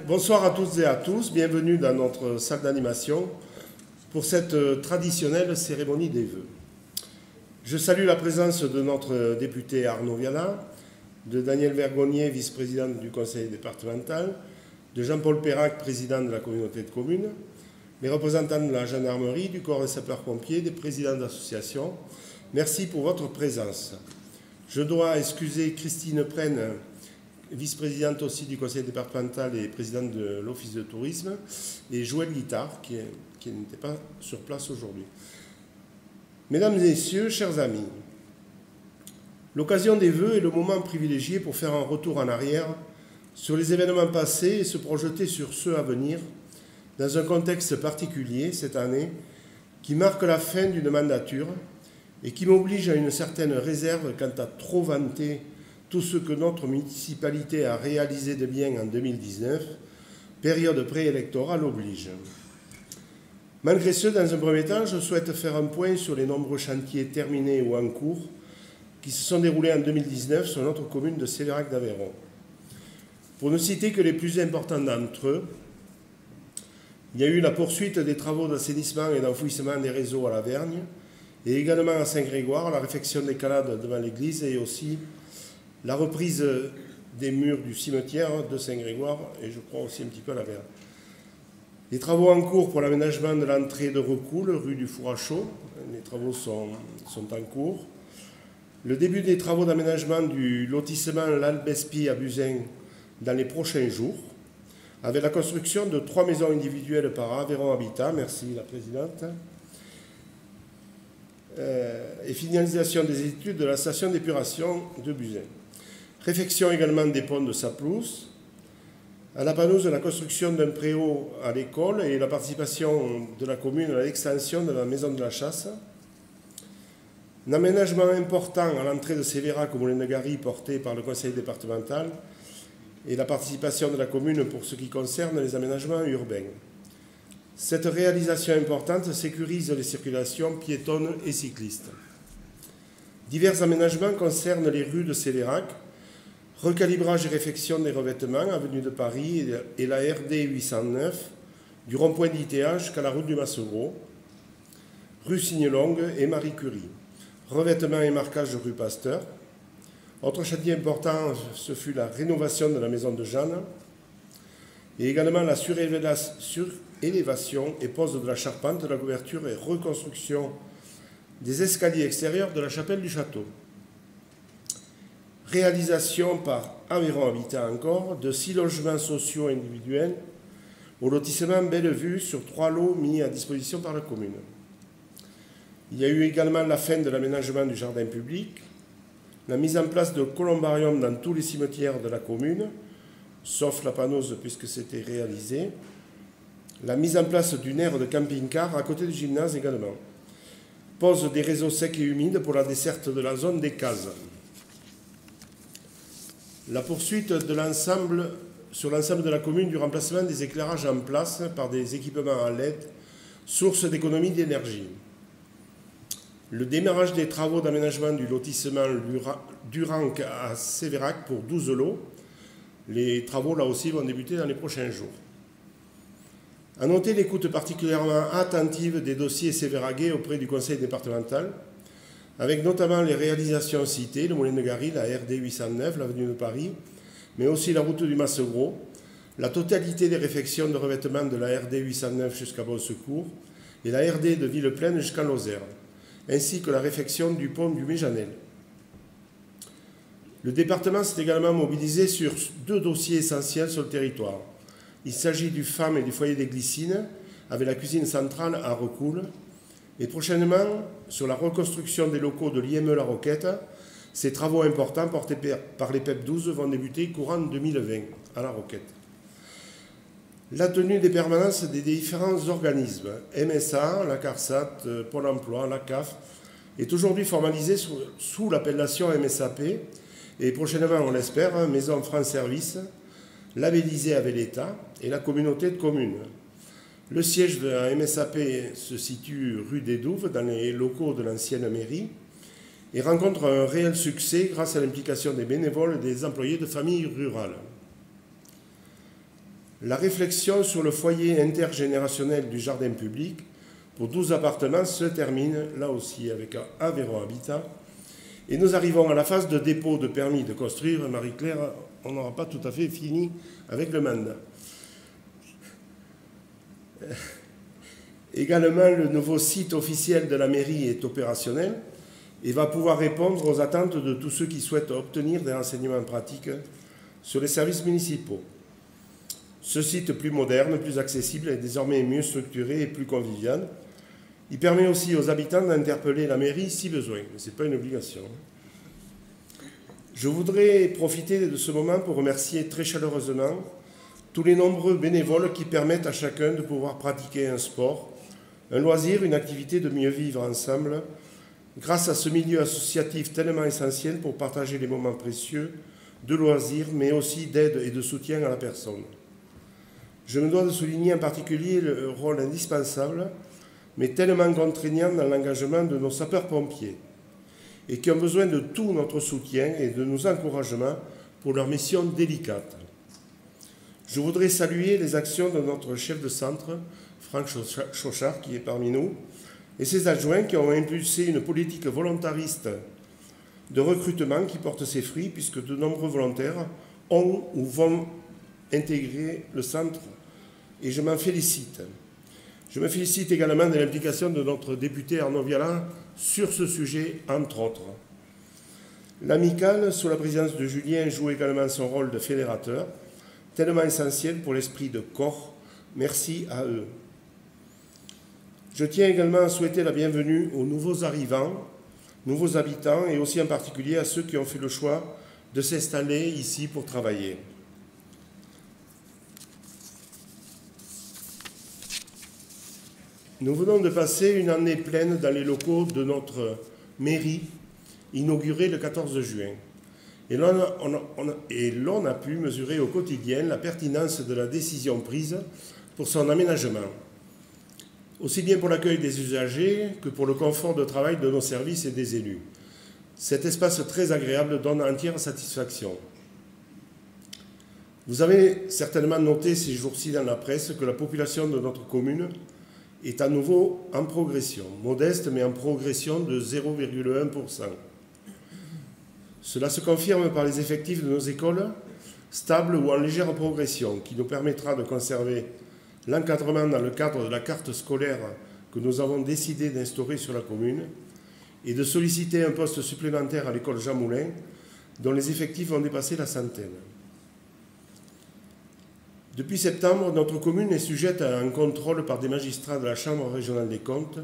bonsoir à toutes et à tous, bienvenue dans notre salle d'animation pour cette traditionnelle cérémonie des vœux. Je salue la présence de notre député Arnaud Viala, de Daniel Vergonnier, vice-président du conseil départemental, de Jean-Paul Perrac, président de la communauté de communes, les représentants de la gendarmerie, du corps des sapeurs-pompiers, des présidents d'associations. Merci pour votre présence. Je dois excuser Christine Prenne, vice-présidente aussi du conseil départemental et présidente de l'office de tourisme, et Joël Guittard, qui n'était pas sur place aujourd'hui. Mesdames et messieurs, chers amis, l'occasion des vœux est le moment privilégié pour faire un retour en arrière sur les événements passés et se projeter sur ceux à venir, dans un contexte particulier cette année qui marque la fin d'une mandature et qui m'oblige à une certaine réserve quant à trop vanter tout ce que notre municipalité a réalisé de bien en 2019, période préélectorale oblige. Malgré ce, dans un premier temps, je souhaite faire un point sur les nombreux chantiers terminés ou en cours qui se sont déroulés en 2019 sur notre commune de Sévérac d'Aveyron. Pour ne citer que les plus importants d'entre eux, il y a eu la poursuite des travaux d'assainissement et d'enfouissement des réseaux à la Vergne, et également à Saint-Grégoire, la réfection des calades devant l'église et aussi la reprise des murs du cimetière de Saint-Grégoire et je crois aussi un petit peu à la Vergne. Les travaux en cours pour l'aménagement de l'entrée de Recoul, rue du Four à Chaud, les travaux sont en cours. Le début des travaux d'aménagement du lotissement L'Albespie à Buzyn dans les prochains jours, avec la construction de 3 maisons individuelles par Aveyron Habitat, merci la présidente, et finalisation des études de la station d'épuration de Buzyn. Réfection également des ponts de Saplousse. À la Panouse, la construction d'un préau à l'école et la participation de la commune à l'extension de la maison de la chasse. Un aménagement important à l'entrée de Sévérac au Moulin de Gary porté par le conseil départemental et la participation de la commune pour ce qui concerne les aménagements urbains. Cette réalisation importante sécurise les circulations piétonnes et cyclistes. Divers aménagements concernent les rues de Sévérac, recalibrage et réfection des revêtements, avenue de Paris et la RD 809, du rond-point d'ITA jusqu'à la route du Massegros, rue Signe-Longue et Marie Curie, revêtement et marquage rue Pasteur. Autre chantier important, ce fut la rénovation de la maison de Jeanne et également la surélévation et pose de la charpente, de la couverture et reconstruction des escaliers extérieurs de la chapelle du château. Réalisation par Aveyron Habitat encore de 6 logements sociaux individuels au lotissement Bellevue sur 3 lots mis à disposition par la commune. Il y a eu également la fin de l'aménagement du jardin public, la mise en place de columbariums dans tous les cimetières de la commune, sauf la Panouse puisque c'était réalisé, la mise en place d'une aire de camping-car à côté du gymnase également, pose des réseaux secs et humides pour la desserte de la zone des cases. La poursuite de sur l'ensemble de la commune du remplacement des éclairages en place par des équipements à LED, source d'économie d'énergie. Le démarrage des travaux d'aménagement du lotissement Duranc à Sévérac pour 12 lots. Les travaux, là aussi, vont débuter dans les prochains jours. À noter l'écoute particulièrement attentive des dossiers sévéraguais auprès du conseil départemental, avec notamment les réalisations citées, le Moulin de Gary, la RD 809, l'avenue de Paris, mais aussi la route du Massegros, la totalité des réfections de revêtement de la RD 809 jusqu'à Bon-Secours et la RD de Villeplaine jusqu'à Lozère, ainsi que la réfection du pont du Méjanel. Le département s'est également mobilisé sur 2 dossiers essentiels sur le territoire. Il s'agit du FAM et du foyer des Glycines, avec la cuisine centrale à Recoul, et prochainement, sur la reconstruction des locaux de l'IME La Roquette, ces travaux importants portés par les PEP 12 vont débuter courant 2020 à La Roquette. La tenue des permanences des différents organismes, MSA, la CARSAT, Pôle emploi, la CAF, est aujourd'hui formalisée sous l'appellation MSAP et prochainement, on l'espère, Maison France Service, labellisée avec l'État et la communauté de communes. Le siège de la MSAP se situe rue des Douves, dans les locaux de l'ancienne mairie, et rencontre un réel succès grâce à l'implication des bénévoles et des employés de familles rurales. La réflexion sur le foyer intergénérationnel du jardin public pour 12 appartements se termine là aussi avec Aveyron Habitat. Et nous arrivons à la phase de dépôt de permis de construire. Marie-Claire, on n'aura pas tout à fait fini avec le mandat. Également, le nouveau site officiel de la mairie est opérationnel et va pouvoir répondre aux attentes de tous ceux qui souhaitent obtenir des renseignements pratiques sur les services municipaux. Ce site plus moderne, plus accessible, est désormais mieux structuré et plus convivial. Il permet aussi aux habitants d'interpeller la mairie si besoin, mais ce n'est pas une obligation. Je voudrais profiter de ce moment pour remercier très chaleureusement tous les nombreux bénévoles qui permettent à chacun de pouvoir pratiquer un sport, un loisir, une activité de mieux vivre ensemble, grâce à ce milieu associatif tellement essentiel pour partager les moments précieux de loisirs, mais aussi d'aide et de soutien à la personne. Je me dois de souligner en particulier le rôle indispensable, mais tellement contraignant dans l'engagement de nos sapeurs-pompiers, et qui ont besoin de tout notre soutien et de nos encouragements pour leur mission délicate. Je voudrais saluer les actions de notre chef de centre, Franck Chauchard, qui est parmi nous, et ses adjoints qui ont impulsé une politique volontariste de recrutement qui porte ses fruits, puisque de nombreux volontaires ont ou vont intégrer le centre, et je m'en félicite. Je me félicite également de l'implication de notre député Arnaud Viala sur ce sujet, entre autres. L'amicale, sous la présidence de Julien, joue également son rôle de fédérateur, tellement essentiel pour l'esprit de corps. Merci à eux. Je tiens également à souhaiter la bienvenue aux nouveaux arrivants, nouveaux habitants, et aussi en particulier à ceux qui ont fait le choix de s'installer ici pour travailler. Nous venons de passer une année pleine dans les locaux de notre mairie, inaugurée le 14 juin. Et l'on a pu mesurer au quotidien la pertinence de la décision prise pour son aménagement, aussi bien pour l'accueil des usagers que pour le confort de travail de nos services et des élus. Cet espace très agréable donne entière satisfaction. Vous avez certainement noté ces jours-ci dans la presse que la population de notre commune est à nouveau en progression, modeste mais en progression de 0,1%. Cela se confirme par les effectifs de nos écoles, stables ou en légère progression, qui nous permettra de conserver l'encadrement dans le cadre de la carte scolaire que nous avons décidé d'instaurer sur la commune et de solliciter un poste supplémentaire à l'école Jean Moulin, dont les effectifs vont dépasser la centaine. Depuis septembre, notre commune est sujette à un contrôle par des magistrats de la Chambre régionale des comptes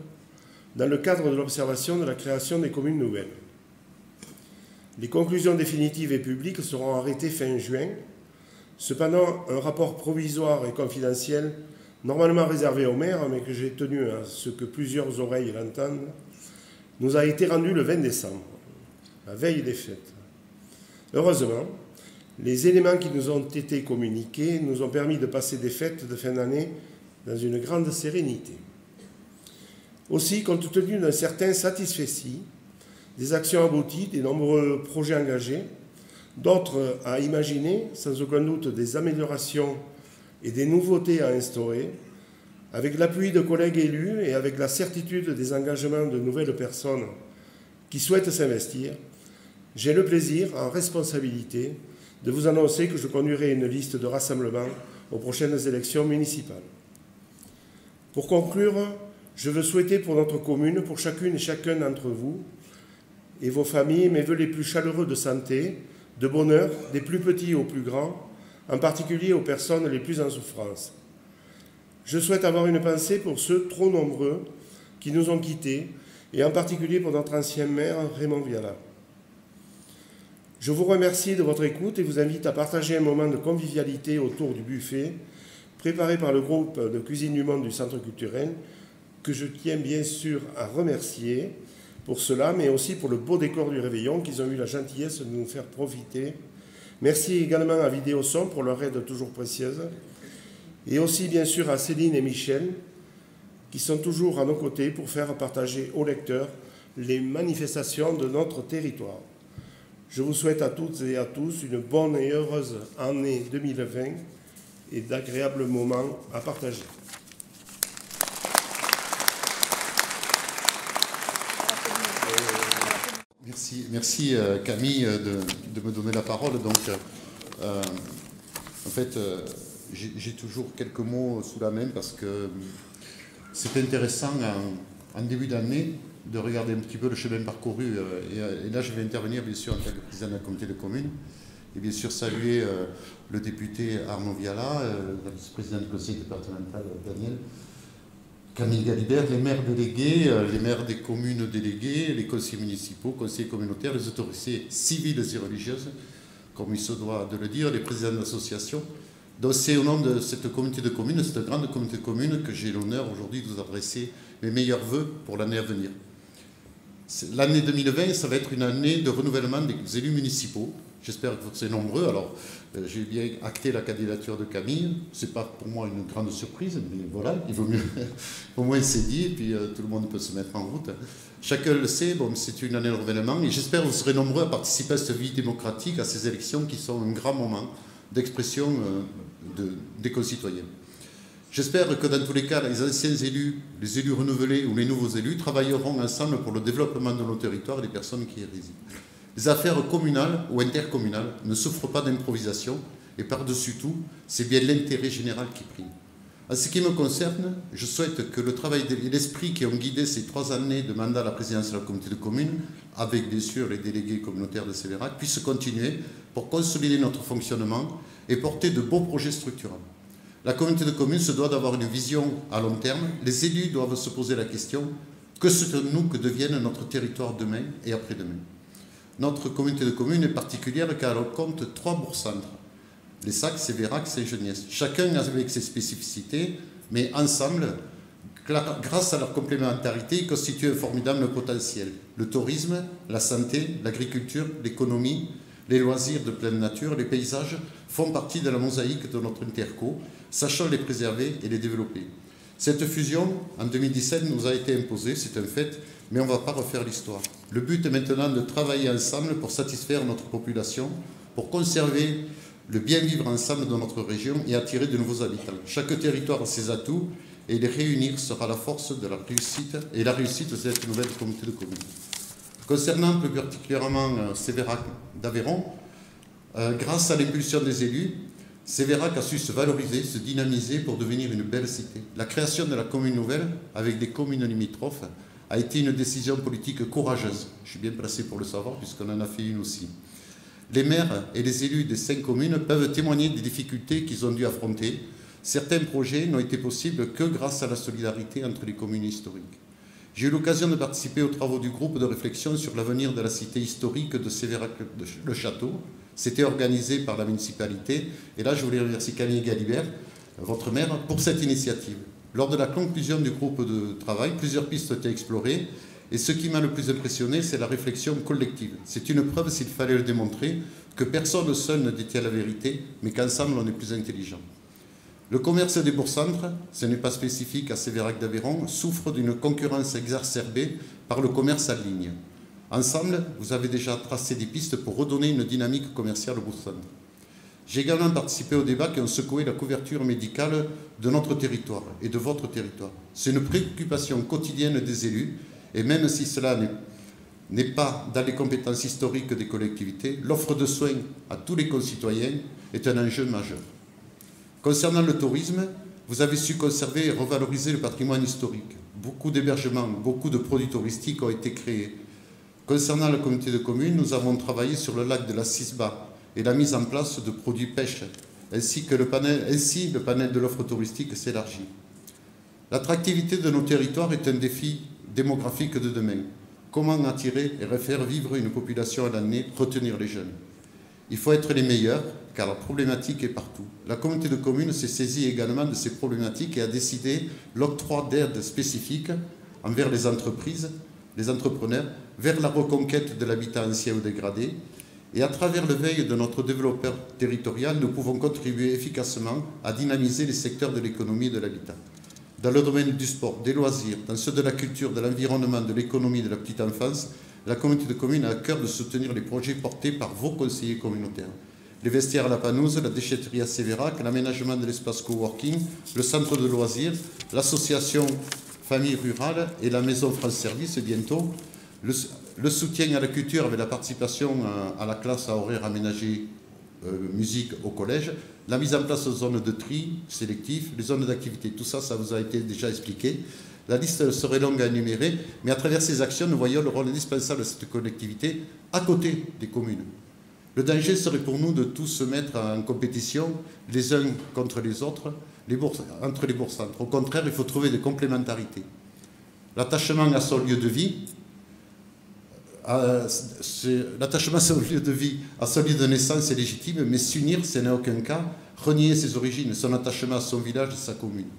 dans le cadre de l'observation de la création des communes nouvelles. Les conclusions définitives et publiques seront arrêtées fin juin. Cependant, un rapport provisoire et confidentiel, normalement réservé au maire, mais que j'ai tenu à ce que plusieurs oreilles l'entendent, nous a été rendu le 20 décembre, la veille des fêtes. Heureusement, les éléments qui nous ont été communiqués nous ont permis de passer des fêtes de fin d'année dans une grande sérénité. Aussi, compte tenu d'un certain satisfecit, des actions abouties, des nombreux projets engagés, d'autres à imaginer, sans aucun doute des améliorations et des nouveautés à instaurer, avec l'appui de collègues élus et avec la certitude des engagements de nouvelles personnes qui souhaitent s'investir, j'ai le plaisir, en responsabilité, de vous annoncer que je conduirai une liste de rassemblement aux prochaines élections municipales. Pour conclure, je veux souhaiter pour notre commune, pour chacune et chacun d'entre vous et vos familles, mes vœux les plus chaleureux de santé, de bonheur, des plus petits aux plus grands, en particulier aux personnes les plus en souffrance. Je souhaite avoir une pensée pour ceux trop nombreux qui nous ont quittés, et en particulier pour notre ancien maire, Raymond Viala. Je vous remercie de votre écoute et vous invite à partager un moment de convivialité autour du buffet préparé par le groupe de cuisine du monde du Centre culturel, que je tiens bien sûr à remercier pour cela, mais aussi pour le beau décor du réveillon qu'ils ont eu la gentillesse de nous faire profiter. Merci également à Vidéoson pour leur aide toujours précieuse, et aussi bien sûr à Céline et Michel, qui sont toujours à nos côtés pour faire partager aux lecteurs les manifestations de notre territoire. Je vous souhaite à toutes et à tous une bonne et heureuse année 2020 et d'agréables moments à partager. Merci Camille de me donner la parole. Donc, en fait, j'ai toujours quelques mots sous la main parce que c'est intéressant en début d'année de regarder un petit peu le chemin parcouru. Et là, je vais intervenir bien sûr en tant que président d'un comité de communes et bien sûr saluer le député Arnaud Viala, le vice-président du conseil départemental Daniel, Camille Galibert, les maires délégués, les maires des communes déléguées, les conseillers municipaux, conseillers communautaires, les autorités civiles et religieuses, comme il se doit de le dire, les présidents d'associations. Donc c'est au nom de cette communauté de communes, cette grande communauté de communes, que j'ai l'honneur aujourd'hui de vous adresser mes meilleurs vœux pour l'année à venir. L'année 2020, ça va être une année de renouvellement des élus municipaux. J'espère que vous serez nombreux. Alors, j'ai bien acté la candidature de Camille. Ce n'est pas pour moi une grande surprise, mais voilà, il vaut mieux. Au moins, c'est dit, et puis tout le monde peut se mettre en route. Chacun le sait, bon, c'est une année de renouvellement, et j'espère que vous serez nombreux à participer à cette vie démocratique, à ces élections qui sont un grand moment d'expression des concitoyens. J'espère que dans tous les cas, les anciens élus, les élus renouvelés ou les nouveaux élus travailleront ensemble pour le développement de nos territoires et des personnes qui y résident. Les affaires communales ou intercommunales ne souffrent pas d'improvisation et par-dessus tout, c'est bien l'intérêt général qui prime. En ce qui me concerne, je souhaite que le travail et l'esprit qui ont guidé ces 3 années de mandat à la présidence de la communauté de communes, avec bien sûr les délégués communautaires de Sévérac, puissent continuer pour consolider notre fonctionnement et porter de beaux projets structurants. La communauté de communes se doit d'avoir une vision à long terme. Les élus doivent se poser la question, que souhaitons-nous que devienne notre territoire demain et après-demain? Notre communauté de communes est particulière car elle compte 3 bourgs-centres. Les Sacs, Sévérac, Saint-Geniès. Chacun avec ses spécificités, mais ensemble, grâce à leur complémentarité, ils constituent un formidable potentiel. Le tourisme, la santé, l'agriculture, l'économie, les loisirs de pleine nature, les paysages font partie de la mosaïque de notre interco. Sachons les préserver et les développer. Cette fusion, en 2017, nous a été imposée, c'est un fait, mais on ne va pas refaire l'histoire. Le but est maintenant de travailler ensemble pour satisfaire notre population, pour conserver le bien vivre ensemble dans notre région et attirer de nouveaux habitants. Chaque territoire a ses atouts et les réunir sera la force de la réussite et la réussite de cette nouvelle communauté de communes. Concernant plus particulièrement Sévérac d'Aveyron, grâce à l'impulsion des élus, Sévérac a su se valoriser, se dynamiser pour devenir une belle cité. La création de la commune nouvelle, avec des communes limitrophes, a été une décision politique courageuse. Je suis bien placé pour le savoir, puisqu'on en a fait une aussi. Les maires et les élus des 5 communes peuvent témoigner des difficultés qu'ils ont dû affronter. Certains projets n'ont été possibles que grâce à la solidarité entre les communes historiques. J'ai eu l'occasion de participer aux travaux du groupe de réflexion sur l'avenir de la cité historique de Sévérac-le-Château. C'était organisé par la municipalité. Et là, je voulais remercier Camille Galibert, votre maire, pour cette initiative. Lors de la conclusion du groupe de travail, plusieurs pistes ont été explorées. Et ce qui m'a le plus impressionné, c'est la réflexion collective. C'est une preuve, s'il fallait le démontrer, que personne seul ne détient la vérité, mais qu'ensemble, on est plus intelligent. Le commerce des bourgs-centres, ce n'est pas spécifique à Sévérac d'Aveyron, souffre d'une concurrence exacerbée par le commerce en ligne. Ensemble, vous avez déjà tracé des pistes pour redonner une dynamique commerciale au bourg-centre. J'ai également participé au débat qui ont secoué la couverture médicale de notre territoire et de votre territoire. C'est une préoccupation quotidienne des élus, et même si cela n'est pas dans les compétences historiques des collectivités, l'offre de soins à tous les concitoyens est un enjeu majeur. Concernant le tourisme, vous avez su conserver et revaloriser le patrimoine historique. Beaucoup d'hébergements, beaucoup de produits touristiques ont été créés. Concernant la communauté de communes, nous avons travaillé sur le lac de la Cisba et la mise en place de produits pêche, ainsi le panel de l'offre touristique s'élargit. L'attractivité de nos territoires est un défi démographique de demain. Comment attirer et faire vivre une population à l'année, retenir les jeunes? Il faut être les meilleurs, car la problématique est partout. La communauté de communes s'est saisie également de ces problématiques et a décidé l'octroi d'aides spécifiques envers les entreprises, les entrepreneurs, vers la reconquête de l'habitat ancien ou dégradé. Et à travers le veille de notre développeur territorial, nous pouvons contribuer efficacement à dynamiser les secteurs de l'économie et de l'habitat. Dans le domaine du sport, des loisirs, dans ceux de la culture, de l'environnement, de l'économie, de la petite enfance, la communauté de communes a à cœur de soutenir les projets portés par vos conseillers communautaires. les vestiaires à la Panouse, la déchetterie à Sévérac, l'aménagement de l'espace coworking, le centre de loisirs, l'association Famille Rurale et la maison France Service bientôt, le soutien à la culture avec la participation à la classe à horaire aménagé musique au collège, la mise en place de zones de tri sélectif, les zones d'activité, tout ça, ça vous a été déjà expliqué. La liste serait longue à énumérer, mais à travers ces actions, nous voyons le rôle indispensable de cette collectivité à côté des communes. Le danger serait pour nous de tous se mettre en compétition, les uns contre les autres, entre les bourgs-centres. Au contraire, il faut trouver des complémentarités. L'attachement à son lieu de vie, à son lieu de naissance est légitime, mais s'unir, ce n'est en aucun cas renier ses origines, son attachement à son village et sa commune.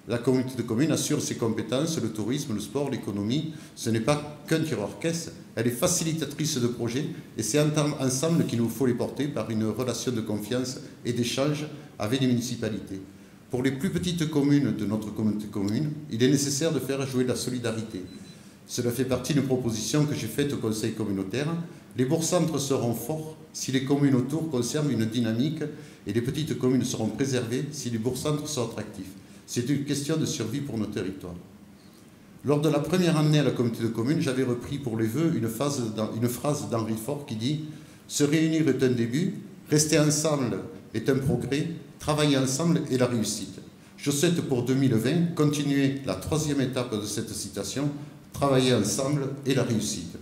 La communauté de communes assure ses compétences, le tourisme, le sport, l'économie. Ce n'est pas qu'un tireur-caisse, elle est facilitatrice de projets et c'est ensemble qu'il nous faut les porter par une relation de confiance et d'échange avec les municipalités. Pour les plus petites communes de notre communauté commune, il est nécessaire de faire jouer la solidarité. Cela fait partie d'une proposition que j'ai faite au Conseil communautaire. Les bourgs-centres seront forts si les communes autour conservent une dynamique et les petites communes seront préservées si les bourgs-centres sont attractifs. C'est une question de survie pour nos territoires. Lors de la première année à la communauté de communes, j'avais repris pour les vœux une phrase d'Henri Faure qui dit « Se réunir est un début, rester ensemble est un progrès, travailler ensemble est la réussite ». Je souhaite pour 2020 continuer la troisième étape de cette citation, travailler ensemble est la réussite.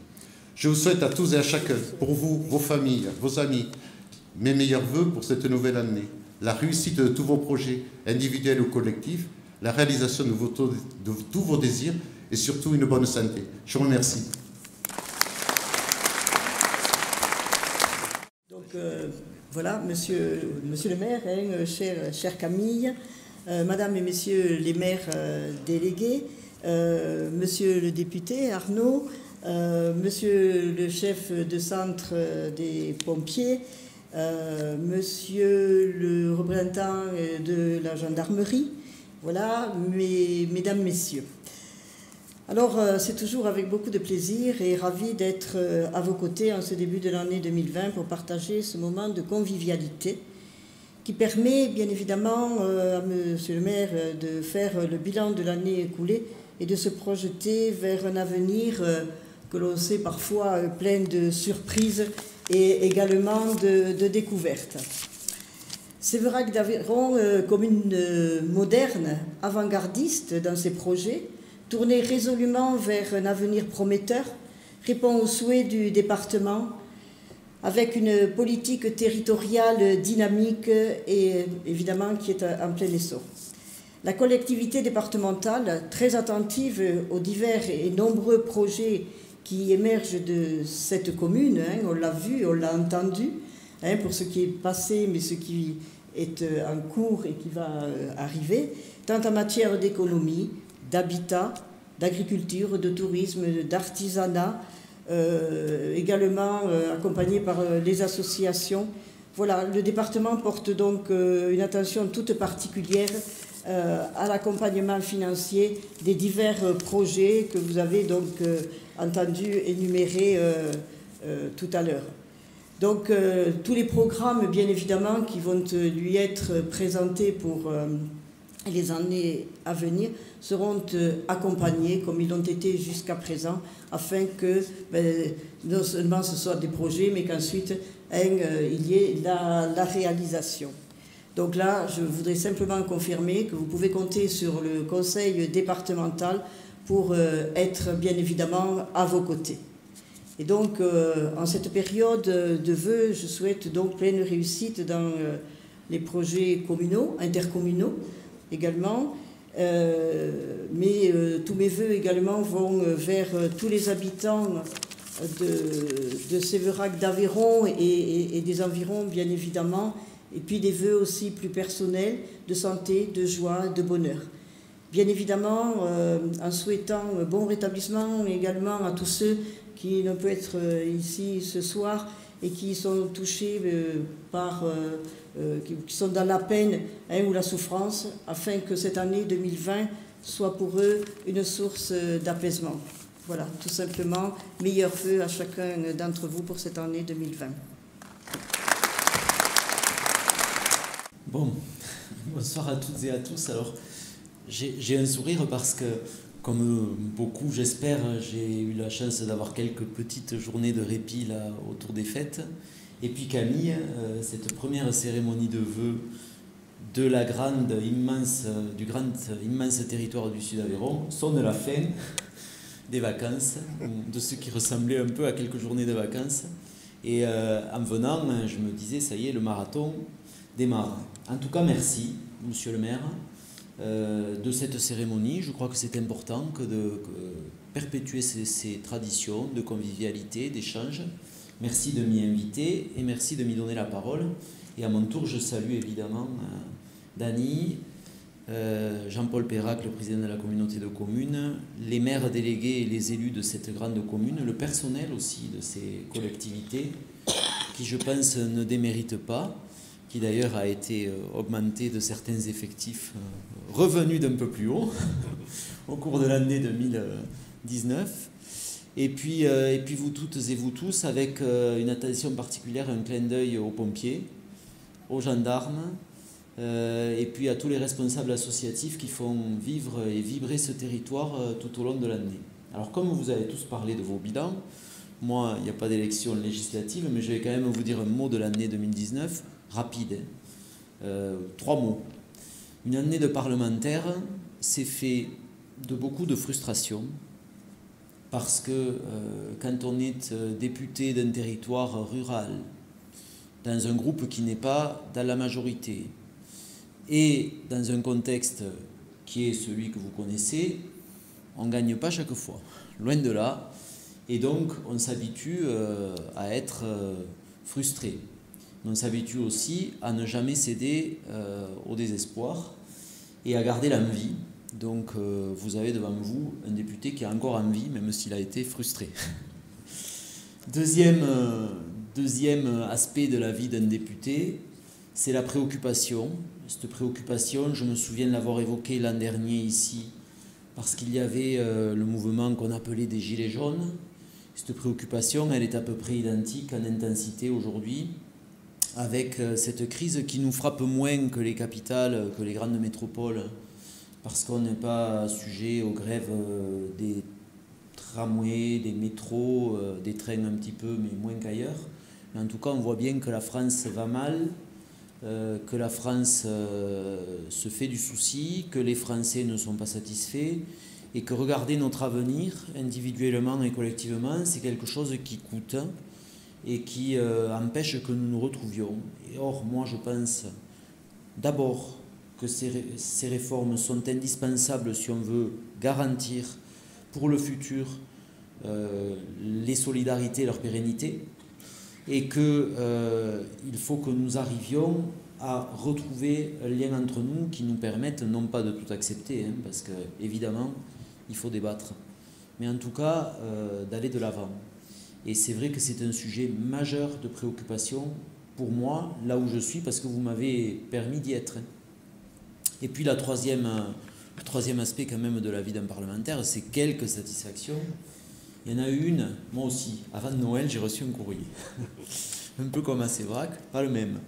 Je vous souhaite à tous et à chacun, pour vous, vos familles, vos amis, mes meilleurs vœux pour cette nouvelle année. La réussite de tous vos projets, individuels ou collectifs, la réalisation de tous vos désirs et surtout une bonne santé. Je vous remercie. Donc voilà, monsieur le maire, chère Camille, madame et messieurs les maires délégués, monsieur le député Arnaud, monsieur le chef de centre des pompiers, monsieur le représentant de la gendarmerie, voilà, mesdames, messieurs. Alors, c'est toujours avec beaucoup de plaisir et ravi d'être à vos côtés en ce début de l'année 2020 pour partager ce moment de convivialité qui permet bien évidemment à monsieur le maire de faire le bilan de l'année écoulée et de se projeter vers un avenir que l'on sait parfois plein de surprises et également de découvertes. Sévérac d'Aveyron, commune moderne, avant-gardiste dans ses projets, tournée résolument vers un avenir prometteur, répond aux souhaits du département avec une politique territoriale dynamique et évidemment qui est en plein essor. La collectivité départementale, très attentive aux divers et nombreux projets qui émergent de cette commune, on l'a vu, on l'a entendu, pour ce qui est passé, mais ce qui est en cours et qui va arriver, tant en matière d'économie, d'habitat, d'agriculture, de tourisme, d'artisanat, également accompagné par les associations. Voilà, le département porte donc une attention toute particulière à l'accompagnement financier des divers projets que vous avez donc entendu énumérer tout à l'heure. Donc tous les programmes, bien évidemment, qui vont lui être présentés pour les années à venir seront accompagnés comme ils l'ont été jusqu'à présent, afin que non seulement ce soit des projets, mais qu'ensuite il y ait la réalisation. Donc là, je voudrais simplement confirmer que vous pouvez compter sur le conseil départemental pour être bien évidemment à vos côtés. Et donc, en cette période de vœux, je souhaite donc pleine réussite dans les projets communaux, intercommunaux également. Mais tous mes vœux également vont vers tous les habitants de Sévérac d'Aveyron et des environs, bien évidemment, et puis des vœux aussi plus personnels de santé, de joie, de bonheur. Bien évidemment, en souhaitant bon rétablissement également à tous ceux qui ne peuvent être ici ce soir et qui sont touchés qui sont dans la peine ou la souffrance, afin que cette année 2020 soit pour eux une source d'apaisement. Voilà, tout simplement, meilleurs vœux à chacun d'entre vous pour cette année 2020. Bon, bonsoir à toutes et à tous. Alors, j'ai un sourire parce que, comme beaucoup, j'espère, j'ai eu la chance d'avoir quelques petites journées de répit là autour des fêtes. Et puis Camille, cette première cérémonie de vœux de la grande, immense, du grand, immense territoire du Sud-Aveyron sonne la fin des vacances, de ce qui ressemblait un peu à quelques journées de vacances. Et en venant, je me disais, ça y est, le marathon démarre. En tout cas, merci, monsieur le maire, de cette cérémonie. Je crois que c'est important que de perpétuer ces traditions de convivialité, d'échange. Merci de m'y inviter et merci de m'y donner la parole. Et à mon tour, je salue évidemment Dany, Jean-Paul Perrac, le président de la communauté de communes, les maires délégués et les élus de cette grande commune, le personnel aussi de ces collectivités, qui je pense ne déméritent pas, qui d'ailleurs a été augmenté de certains effectifs revenus d'un peu plus haut au cours de l'année 2019. Et puis vous toutes et vous tous, avec une attention particulière, un clin d'œil aux pompiers, aux gendarmes, et puis à tous les responsables associatifs qui font vivre et vibrer ce territoire tout au long de l'année. Alors comme vous avez tous parlé de vos bilans, moi il n'y a pas d'élection législative, mais je vais quand même vous dire un mot de l'année 2019, rapide, 3 mots. Une année de parlementaire s'est fait de beaucoup de frustration, parce que quand on est député d'un territoire rural, dans un groupe qui n'est pas dans la majorité, et dans un contexte qui est celui que vous connaissez, on ne gagne pas chaque fois, loin de là, et donc on s'habitue à être frustré. On s'habitue aussi à ne jamais céder au désespoir et à garder l'envie. Donc vous avez devant vous un député qui a encore envie, même s'il a été frustré. Deuxième aspect de la vie d'un député, c'est la préoccupation. Cette préoccupation, je me souviens de l'avoir évoquée l'an dernier ici, parce qu'il y avait le mouvement qu'on appelait des Gilets jaunes. Cette préoccupation, elle est à peu près identique en intensité aujourd'hui, avec cette crise qui nous frappe moins que les capitales, que les grandes métropoles, parce qu'on n'est pas sujet aux grèves des tramways, des métros, des trains un petit peu, mais moins qu'ailleurs. Mais en tout cas, on voit bien que la France va mal, que la France se fait du souci, que les Français ne sont pas satisfaits, et que regarder notre avenir, individuellement et collectivement, c'est quelque chose qui coûte et qui empêche que nous nous retrouvions. Et or, moi, je pense d'abord que ces réformes sont indispensables si on veut garantir pour le futur les solidarités et leur pérennité, et qu'il faut que nous arrivions à retrouver un lien entre nous qui nous permette non pas de tout accepter, parce qu'évidemment il faut débattre, mais en tout cas d'aller de l'avant. Et c'est vrai que c'est un sujet majeur de préoccupation pour moi, là où je suis, parce que vous m'avez permis d'y être. Et puis le troisième aspect quand même de la vie d'un parlementaire, c'est quelques satisfactions. Il y en a eu une, moi aussi, avant Noël, j'ai reçu un courrier. Un peu comme à Sévrac, pas le même.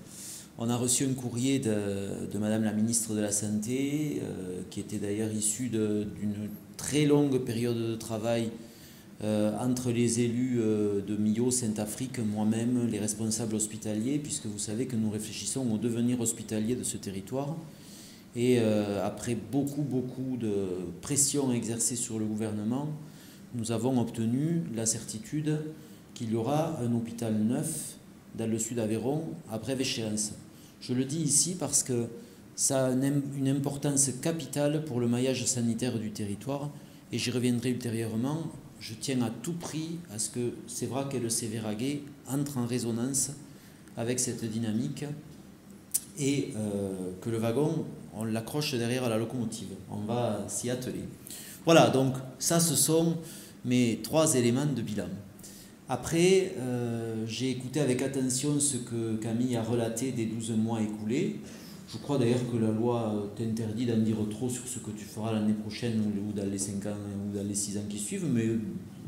On a reçu un courrier de Madame la ministre de la Santé, qui était d'ailleurs issue d'une très longue période de travail entre les élus de Millau, Saint-Afrique, moi-même, les responsables hospitaliers, puisque vous savez que nous réfléchissons au devenir hospitalier de ce territoire. Et après beaucoup de pression exercée sur le gouvernement, nous avons obtenu la certitude qu'il y aura un hôpital neuf dans le Sud-Aveyron à brève échéance. Je le dis ici parce que ça a une importance capitale pour le maillage sanitaire du territoire, et j'y reviendrai ultérieurement. Je tiens à tout prix à ce que Sévrac et le Sévéraguais entrent en résonance avec cette dynamique, et que le wagon, on l'accroche derrière la locomotive. On va s'y atteler. Voilà, donc ça, ce sont mes 3 éléments de bilan. Après, j'ai écouté avec attention ce que Camille a relaté des 12 mois écoulés. Je crois d'ailleurs que la loi t'interdit d'en dire trop sur ce que tu feras l'année prochaine ou dans les 5 ans ou dans les 6 ans qui suivent, mais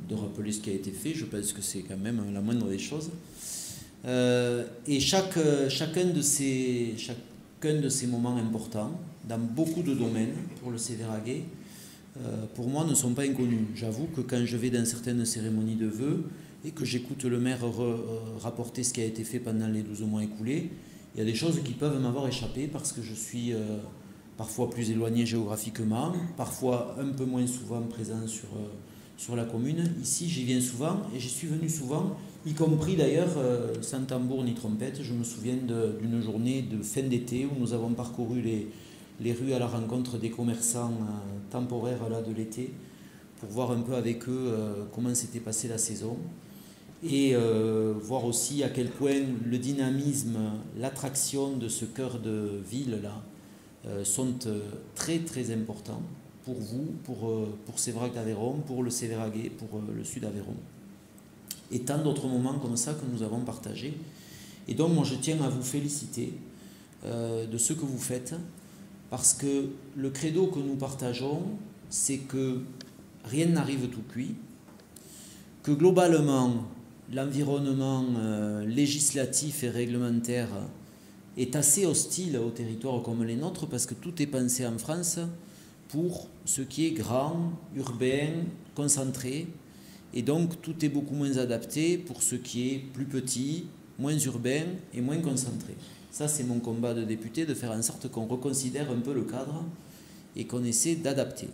de rappeler ce qui a été fait, je pense que c'est quand même la moindre des choses. Et qu'un de ces moments importants dans beaucoup de domaines pour le Sévéraguais, pour moi, ne sont pas inconnus. J'avoue que quand je vais dans certaines cérémonies de vœux et que j'écoute le maire rapporter ce qui a été fait pendant les 12 mois écoulés, il y a des choses qui peuvent m'avoir échappé parce que je suis parfois plus éloigné géographiquement, parfois un peu moins souvent présent sur la commune. Ici, j'y viens souvent et j'y suis venu souvent, y compris d'ailleurs sans tambour ni trompette. Je me souviens d'une journée de fin d'été où nous avons parcouru les rues à la rencontre des commerçants temporaires là, de l'été pour voir un peu avec eux comment s'était passée la saison et voir aussi à quel point le dynamisme, l'attraction de ce cœur de ville là sont très très importants pour vous, pour Séverac d'Aveyron, pour le Sévéraguais, pour le sud Aveyron. Et tant d'autres moments comme ça que nous avons partagés. Et donc moi je tiens à vous féliciter de ce que vous faites, parce que le credo que nous partageons, c'est que rien n'arrive tout cuit, que globalement l'environnement législatif et réglementaire est assez hostile aux territoires comme les nôtres, parce que tout est pensé en France pour ce qui est grand, urbain, concentré, et donc tout est beaucoup moins adapté pour ce qui est plus petit, moins urbain et moins concentré. Ça, c'est mon combat de député, de faire en sorte qu'on reconsidère un peu le cadre et qu'on essaie d'adapter.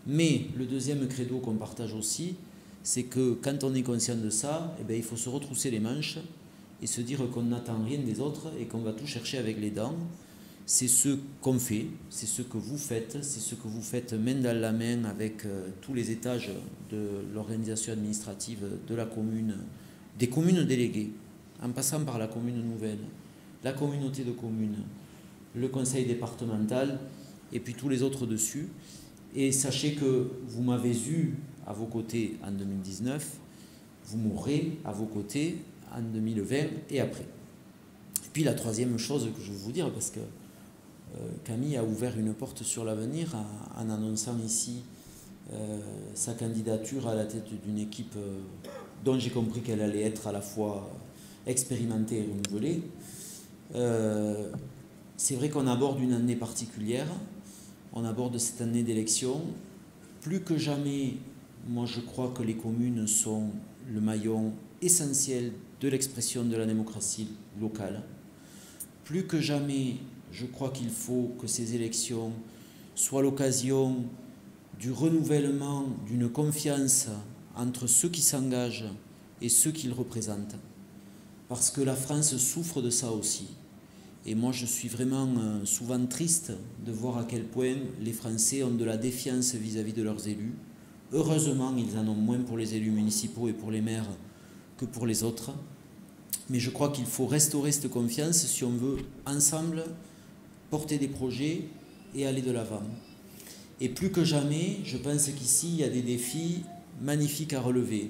Mais le deuxième credo qu'on partage aussi, c'est que quand on est conscient de ça, eh bien, il faut se retrousser les manches et se dire qu'on n'attend rien des autres et qu'on va tout chercher avec les dents. C'est ce qu'on fait, c'est ce que vous faites, c'est ce que vous faites main dans la main avec tous les étages de l'organisation administrative de la commune, des communes déléguées, en passant par la commune nouvelle, la communauté de communes, le conseil départemental et puis tous les autres dessus. Et sachez que vous m'avez eu à vos côtés en 2019, vous m'aurez à vos côtés en 2020 et après. Et puis la troisième chose que je veux vous dire, parce que Camille a ouvert une porte sur l'avenir en annonçant ici sa candidature à la tête d'une équipe dont j'ai compris qu'elle allait être à la fois expérimentée et renouvelée. C'est vrai qu'on aborde une année particulière, on aborde cette année d'élection. Plus que jamais, moi je crois que les communes sont le maillon essentiel de l'expression de la démocratie locale. Plus que jamais, je crois qu'il faut que ces élections soient l'occasion du renouvellement d'une confiance entre ceux qui s'engagent et ceux qu'ils représentent. Parce que la France souffre de ça aussi. Et moi, je suis vraiment souvent triste de voir à quel point les Français ont de la défiance vis-à-vis de leurs élus. Heureusement, ils en ont moins pour les élus municipaux et pour les maires que pour les autres. Mais je crois qu'il faut restaurer cette confiance si on veut, ensemble, porter des projets et aller de l'avant. Et plus que jamais, je pense qu'ici, il y a des défis magnifiques à relever.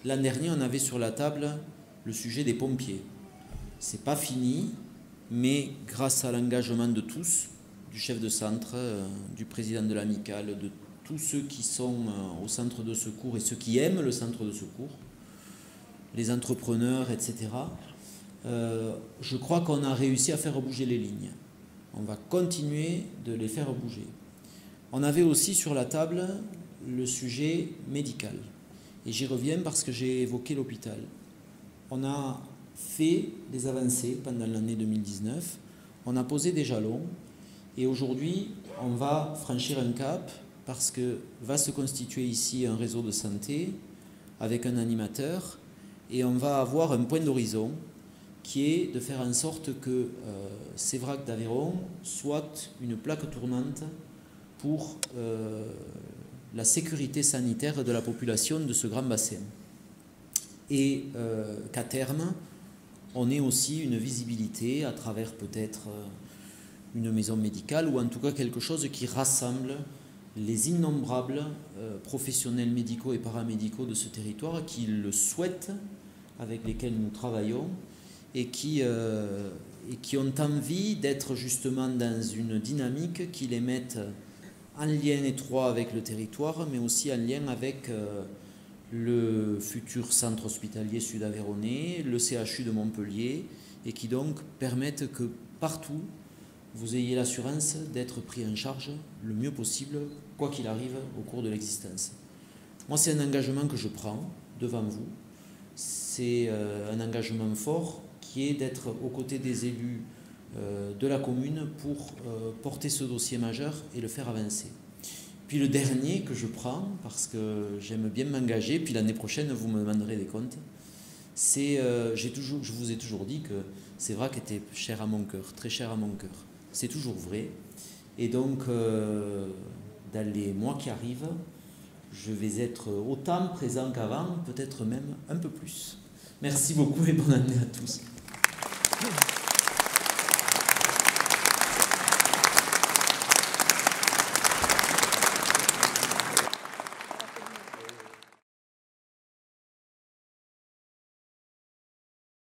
L'an dernier, on avait sur la table le sujet des pompiers. C'est pas fini, mais grâce à l'engagement de tous, du chef de centre, du président de l'amicale, de tous ceux qui sont au centre de secours et ceux qui aiment le centre de secours, les entrepreneurs, etc., je crois qu'on a réussi à faire bouger les lignes. On va continuer de les faire bouger. On avait aussi sur la table le sujet médical. Et j'y reviens parce que j'ai évoqué l'hôpital. On a fait des avancées pendant l'année 2019. On a posé des jalons. Et aujourd'hui, on va franchir un cap parce que va se constituer ici un réseau de santé avec un animateur. Et on va avoir un point d'horizon qui est de faire en sorte que Séverac d'Aveyron soit une plaque tournante pour la sécurité sanitaire de la population de ce grand bassin. Et qu'à terme, on ait aussi une visibilité à travers peut-être une maison médicale ou en tout cas quelque chose qui rassemble les innombrables professionnels médicaux et paramédicaux de ce territoire qui le souhaitent, avec lesquels nous travaillons et qui ont envie d'être justement dans une dynamique qui les mette en lien étroit avec le territoire, mais aussi en lien avec le futur centre hospitalier sud-aveyronnais, le CHU de Montpellier, et qui donc permettent que partout, vous ayez l'assurance d'être pris en charge le mieux possible, quoi qu'il arrive au cours de l'existence. Moi, c'est un engagement que je prends devant vous. C'est un engagement fort qui est d'être aux côtés des élus de la commune pour porter ce dossier majeur et le faire avancer. Puis le dernier que je prends, parce que j'aime bien m'engager, puis l'année prochaine vous me demanderez des comptes, c'est, je vous ai toujours dit que c'est vrai qu'elle était cher à mon cœur, très cher à mon cœur. C'est toujours vrai. Et donc, dans les mois qui arrivent, je vais être autant présent qu'avant, peut-être même un peu plus. Merci beaucoup et bonne année à tous.